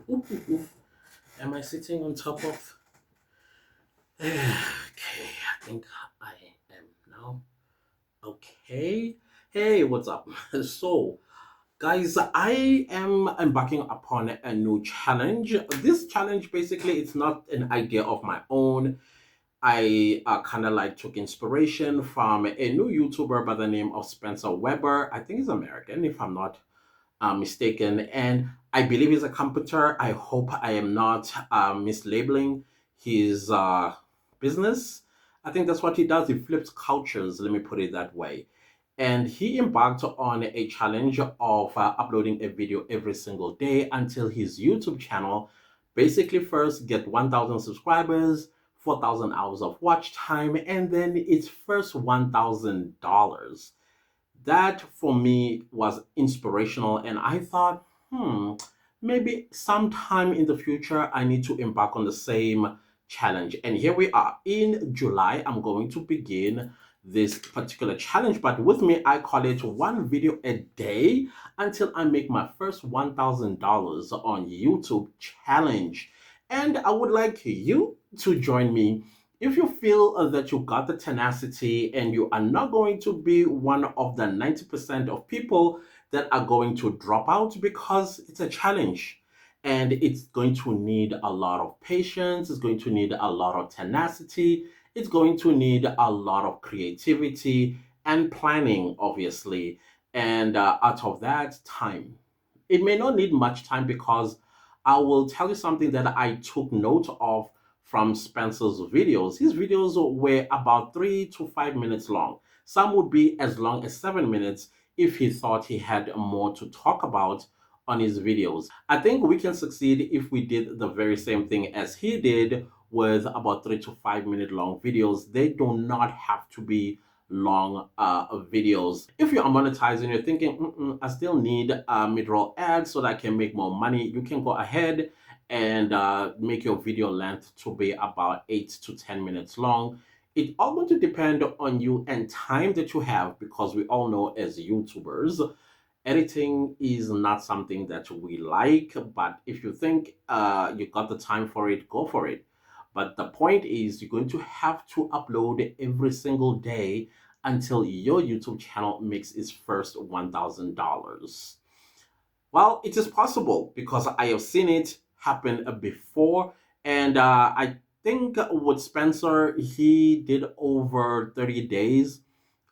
Oop, oop, oop. Am I sitting on top of? Okay, I think I am now. Okay. Hey, what's up? So, guys, I am embarking upon a new challenge. This challenge basically it's not an idea of my own. I kind of like took inspiration from a new YouTuber by the name of Spencer Weber. I think he's American, if I'm not mistaken. And I believe he's a computer. I hope I am not mislabeling his business. I think that's what he does. He flips cultures, let me put it that way. And he embarked on a challenge of uploading a video every single day until his YouTube channel basically first get 1,000 subscribers, 4,000 hours of watch time, and then its first $1,000. That for me was inspirational, and I thought, maybe sometime in the future I need to embark on the same challenge. And here we are in July. I'm going to begin this particular challenge, but with me, I call it one video a day until I make my first $1,000 on YouTube challenge. And I would like you to join me if you feel that you got the tenacity and you are not going to be one of the 90% of people that are going to drop out because it's a challenge and it's going to need a lot of patience, it's going to need a lot of tenacity, it's going to need a lot of creativity and planning, obviously. And out of that, time. It may not need much time because I will tell you something that I took note of from Spencer's videos. His videos were about 3 to 5 minutes long. Some would be as long as 7 minutes if he thought he had more to talk about on his videos. I think we can succeed if we did the very same thing as he did with about 3 to 5 minute long videos. They do not have to be long videos. If you are monetizing, you're thinking, I still need mid-roll ads so that I can make more money, you can go ahead and make your video length to be about 8 to 10 minutes long. It's all going to depend on you and time that you have, because we all know as YouTubers, editing is not something that we like. But if you think you got the time for it, go for it. But the point is, you're going to have to upload every single day until your YouTube channel makes its first $1,000. Well, it is possible because I have seen it happen before. And I think with Spencer, he did over 30 days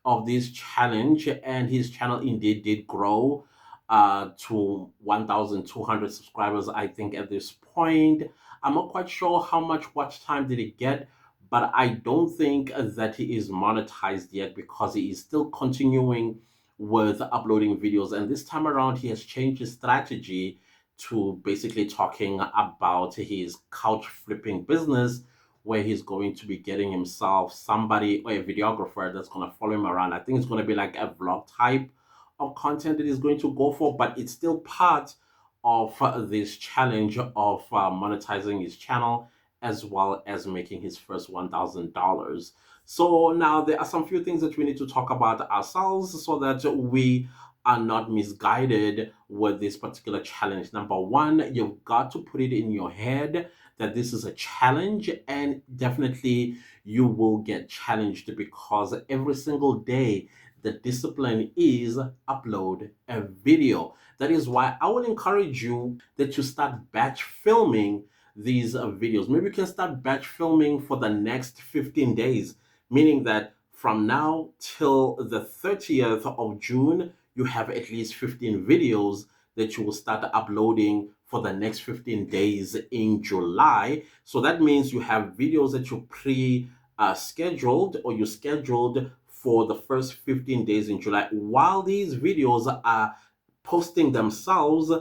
of this challenge, and his channel indeed did grow to 1,200 subscribers, I think, at this point. I'm not quite sure how much watch time did he get, but I don't think that he is monetized yet because he is still continuing with uploading videos. And this time around, he has changed his strategy to basically talking about his couch flipping business, where he's going to be getting himself somebody or a videographer that's going to follow him around. I think it's going to be like a vlog type of content that he's going to go for, but it's still part of this challenge of monetizing his channel as well as making his first $1,000. So now there are some few things that we need to talk about ourselves so that we are not misguided with this particular challenge. Number one, you've got to put it in your head that this is a challenge, and definitely you will get challenged because every single day the discipline is upload a video. That is why I will encourage you that you start batch filming these videos. Maybe you can start batch filming for the next 15 days, meaning that from now till the 30th of June, you have at least 15 videos that you will start uploading for the next 15 days in July. So that means you have videos that you scheduled or you scheduled for the first 15 days in July. While these videos are posting themselves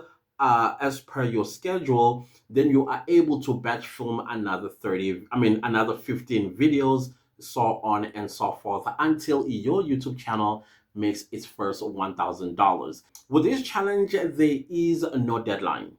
as per your schedule, then you are able to batch film another 15 videos, so on and so forth, until your YouTube channel makes its first $1,000. With this challenge, there is no deadline.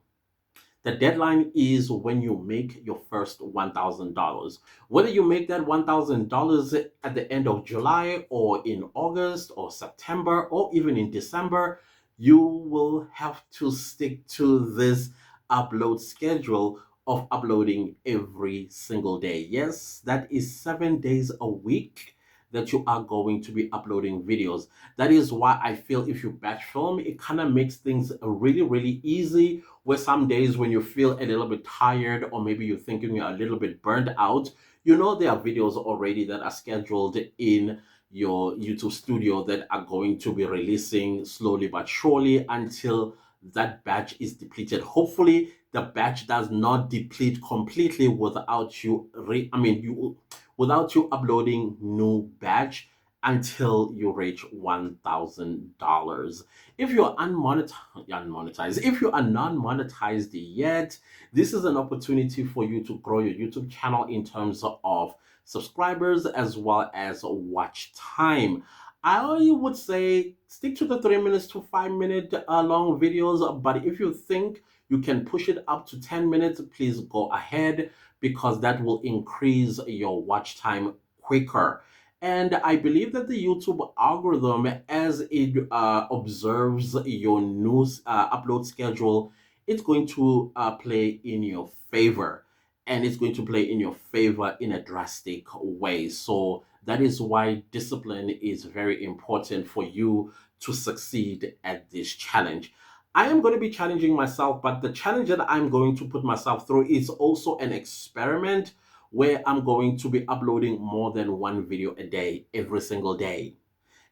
The deadline is when you make your first $1,000. Whether you make that $1,000 at the end of July or in August or September or even in December, you will have to stick to this upload schedule of uploading every single day. Yes, that is 7 days a week that you are going to be uploading videos. That is why I feel if you batch film, it kind of makes things really, really easy. Where some days when you feel a little bit tired, or maybe you're thinking you're a little bit burned out, you know there are videos already that are scheduled in your YouTube studio that are going to be releasing slowly but surely until that batch is depleted. Hopefully, the batch does not deplete completely without you without you uploading new batch until you reach $1,000. If you're unmonetized, if you are non-monetized yet, this is an opportunity for you to grow your YouTube channel in terms of subscribers as well as watch time. I would say stick to the 3 minutes to 5 minute long videos, but if you think you can push it up to 10 minutes, please go ahead because that will increase your watch time quicker. And I believe that the YouTube algorithm, as it observes your news upload schedule, it's going to play in your favor. And it's going to play in your favor in a drastic way. So that is why discipline is very important for you to succeed at this challenge. I am going to be challenging myself, but the challenge that I'm going to put myself through is also an experiment where I'm going to be uploading more than one video a day, every single day.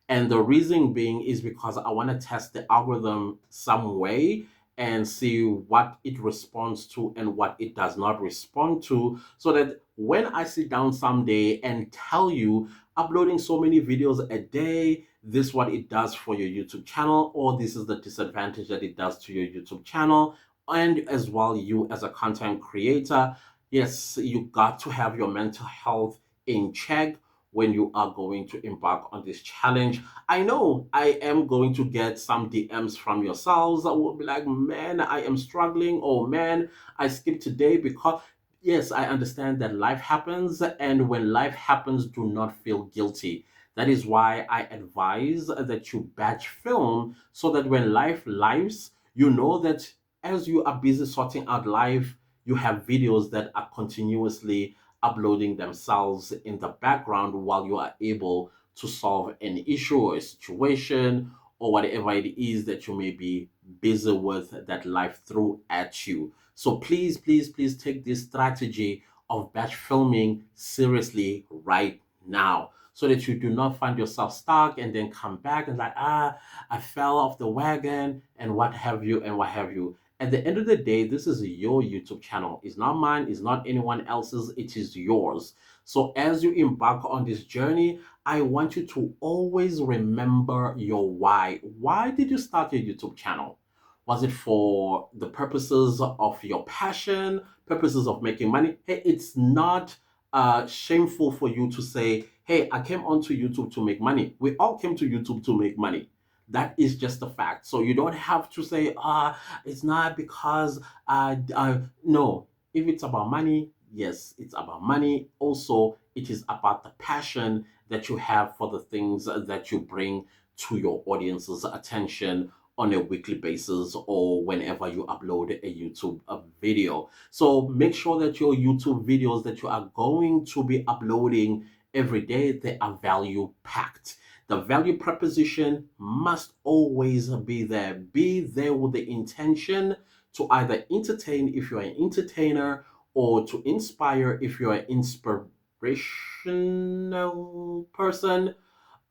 And the reason being is because I want to test the algorithm some way and see what it responds to and what it does not respond to, so that when I sit down someday and tell you uploading so many videos a day, this is what it does for your YouTube channel, or this is the disadvantage that it does to your YouTube channel, and as well you as a content creator, yes, you got to have your mental health in check when you are going to embark on this challenge. I know I am going to get some DMs from yourselves that will be like, man, I am struggling. Oh, man, I skipped today because, yes, I understand that life happens. And when life happens, do not feel guilty. That is why I advise that you batch film so that when life lives, you know that as you are busy sorting out life, you have videos that are continuously uploading themselves in the background while you are able to solve an issue or a situation or whatever it is that you may be busy with that life threw at you. So please, please, please take this strategy of batch filming seriously right now so that you do not find yourself stuck and then come back and like, I fell off the wagon and what have you and what have you. At the end of the day, this is your YouTube channel. It's not mine, it's not anyone else's, it is yours. So as you embark on this journey, I want you to always remember your why. Why did you start your YouTube channel? Was it for the purposes of your passion, purposes of making money? Hey, it's not shameful for you to say, hey, I came onto YouTube to make money. We all came to YouTube to make money. That is just a fact. So you don't have to say, it's not because no. If it's about money, yes, it's about money. Also, it is about the passion that you have for the things that you bring to your audience's attention on a weekly basis or whenever you upload a YouTube video. So make sure that your YouTube videos that you are going to be uploading every day, they are value packed. The value proposition must always be there. Be there with the intention to either entertain if you're an entertainer or to inspire if you're an inspirational person.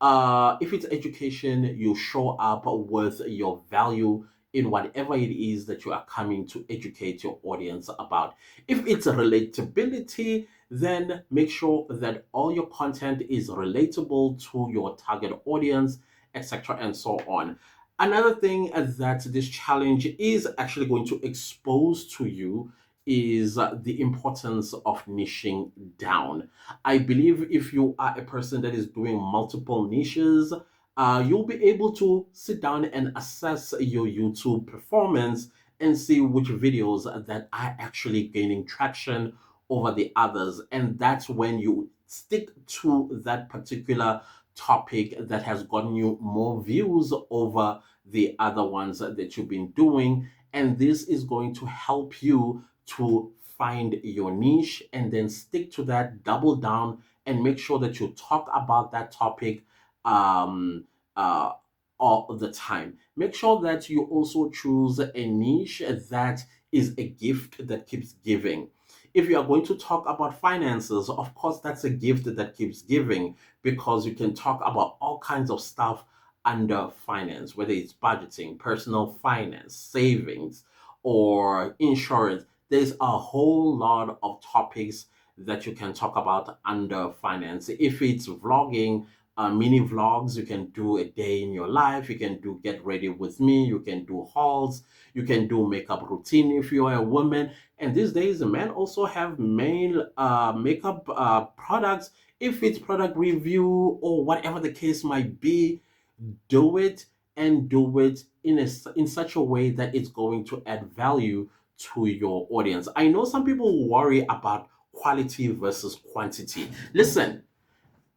If it's education, you show up with your value in whatever it is that you are coming to educate your audience about. If it's relatability, then make sure that all your content is relatable to your target audience, etc., and so on. Another thing that this challenge is actually going to expose to you is the importance of niching down. I believe if you are a person that is doing multiple niches, you'll be able to sit down and assess your YouTube performance and see which videos that are actually gaining traction over the others. And that's when you stick to that particular topic that has gotten you more views over the other ones that you've been doing. And this is going to help you to find your niche and then stick to that, double down, and make sure that you talk about that topic um, uh, all the time. Make sure that you also choose a niche that is a gift that keeps giving. If you are going to talk about finances, of course, that's a gift that keeps giving, because you can talk about all kinds of stuff under finance, whether it's budgeting, personal finance, savings, or insurance. There's a whole lot of topics that you can talk about under finance. If it's vlogging, mini vlogs, you can do a day in your life, you can do get ready with me, you can do hauls, you can do makeup routine if you're a woman. And these days, men also have male makeup products. If it's product review or whatever the case might be, do it, and do it in such a way that it's going to add value to your audience. I know some people worry about quality versus quantity. Listen,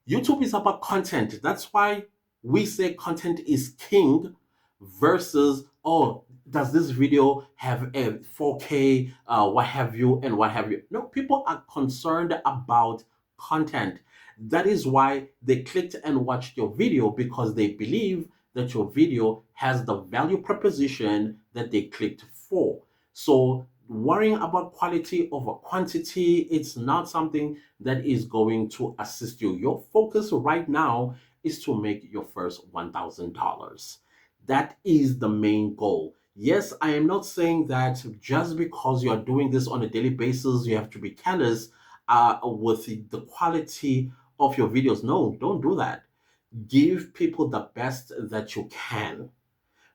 YouTube is about content. That's why we say content is king versus, oh, does this video have a 4K, what have you, and what have you. No, people are concerned about content. That is why they clicked and watched your video, because they believe that your video has the value proposition that they clicked for. So worrying about quality over quantity, it's not something that is going to assist you. Your focus right now is to make your first $1,000. That is the main goal. Yes, I am not saying that just because you are doing this on a daily basis, you have to be careless with the quality of your videos. No, don't do that. Give people the best that you can.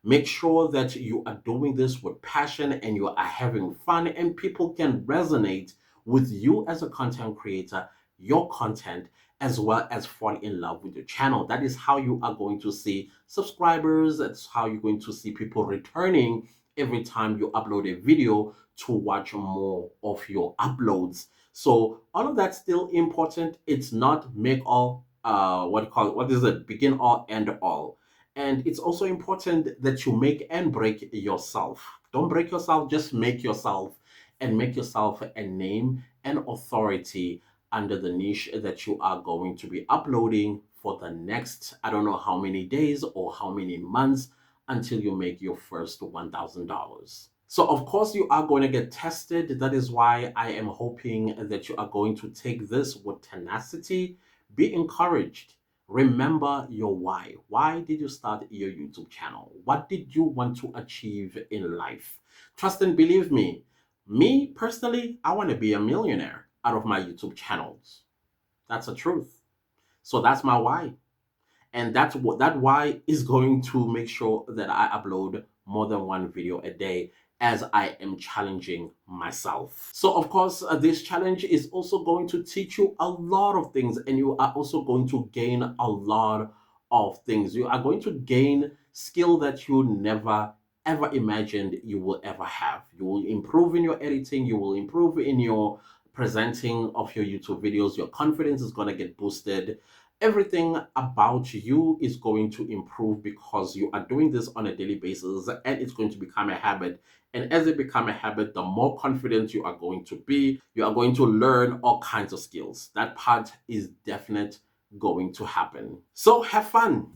Make sure that you are doing this with passion and you are having fun, and people can resonate with you as a content creator, your content, as well as fall in love with your channel. That is how you are going to see subscribers. That's how you're going to see people returning every time you upload a video to watch more of your uploads. So all of that's still important. It's not make all what is it, begin all, end all. And it's also important that you make and break yourself. Don't break yourself, just make yourself, and make yourself a name and authority under the niche that you are going to be uploading for the next, I don't know how many days or how many months, until you make your first $1,000. So, of course, you are going to get tested. That is why I am hoping that you are going to take this with tenacity. Be encouraged. Remember your why. Why did you start your YouTube channel? What did you want to achieve in life? Trust and believe me personally, I want to be a millionaire out of my YouTube channels. That's the truth. So that's my why. And that's what that why is going to make sure that I upload more than one video a day, as I am challenging myself. So of course, this challenge is also going to teach you a lot of things, and you are also going to gain a lot of things. You are going to gain skill that you never ever imagined you will ever have. You will improve in your editing, you will improve in your presenting of your YouTube videos. Your confidence is going to get boosted. Everything about you is going to improve, because you are doing this on a daily basis, and it's going to become a habit. And as it becomes a habit, the more confident you are going to be. You are going to learn all kinds of skills. That part is definite going to happen. So have fun.